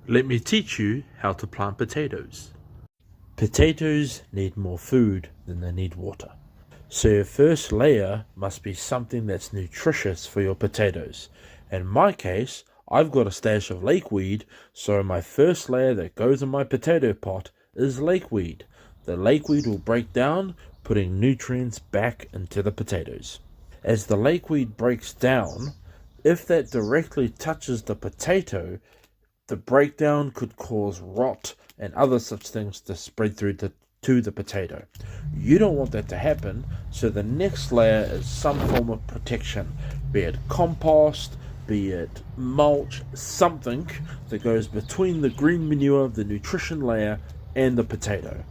Let me teach you how to plant potatoes. Potatoes need more food than they need water. So your first layer must be something that's nutritious for your potatoes. In my case, I've got a stash of lakeweed, so my first layer that goes in my potato pot is lakeweed. The lakeweed will break down, putting nutrients back into the potatoes. As the lakeweed breaks down, if that directly touches the potato, the breakdown could cause rot and other such things to spread through to the potato. You don't want that to happen, so the next layer is some form of protection, be it compost, be it mulch, something that goes between the green manure, the nutrition layer, and the potato.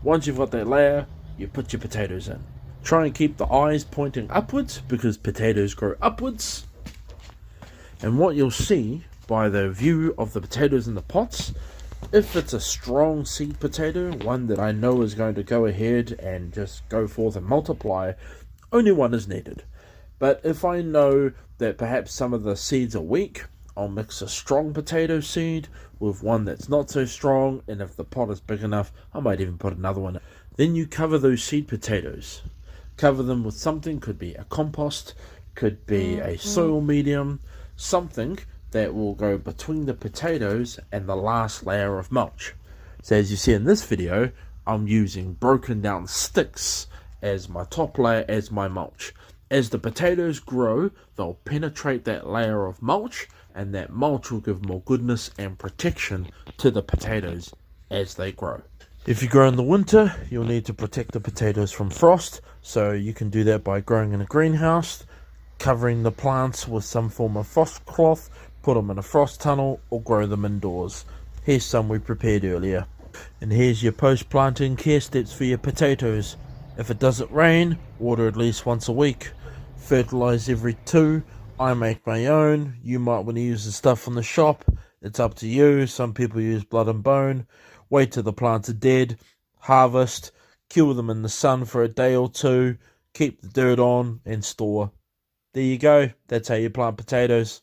Once you've got that layer, you put your potatoes in. Try and keep the eyes pointing upwards because potatoes grow upwards. And what you'll see by the view of the potatoes in the pots, if it's a strong seed potato, one that I know is going to go ahead and just go forth and multiply, only one is needed. But if I know that perhaps some of the seeds are weak, I'll mix a strong potato seed with one that's not so strong, and if the pot is big enough, I might even put another one in. Then you cover those seed potatoes. Cover them with something, could be a compost, could be a soil medium, something that will go between the potatoes and the last layer of mulch. So as you see in this video, I'm using broken down sticks as my top layer as my mulch. As the potatoes grow, they'll penetrate that layer of mulch, and that mulch will give more goodness and protection to the potatoes as they grow. If you grow in the winter, you'll need to protect the potatoes from frost, so you can do that by growing in a greenhouse, covering the plants with some form of frost cloth, put them in a frost tunnel, or grow them indoors. Here's some we prepared earlier. And here's your post-planting care steps for your potatoes. If it doesn't rain, water at least once a week. Fertilize every 2. I make my own. You might want to use the stuff from the shop. It's up to you. Some people use blood and bone. Wait till the plants are dead. Harvest. Kill them in the sun for a day or 2. Keep the dirt on and store. There you go. That's how you plant potatoes.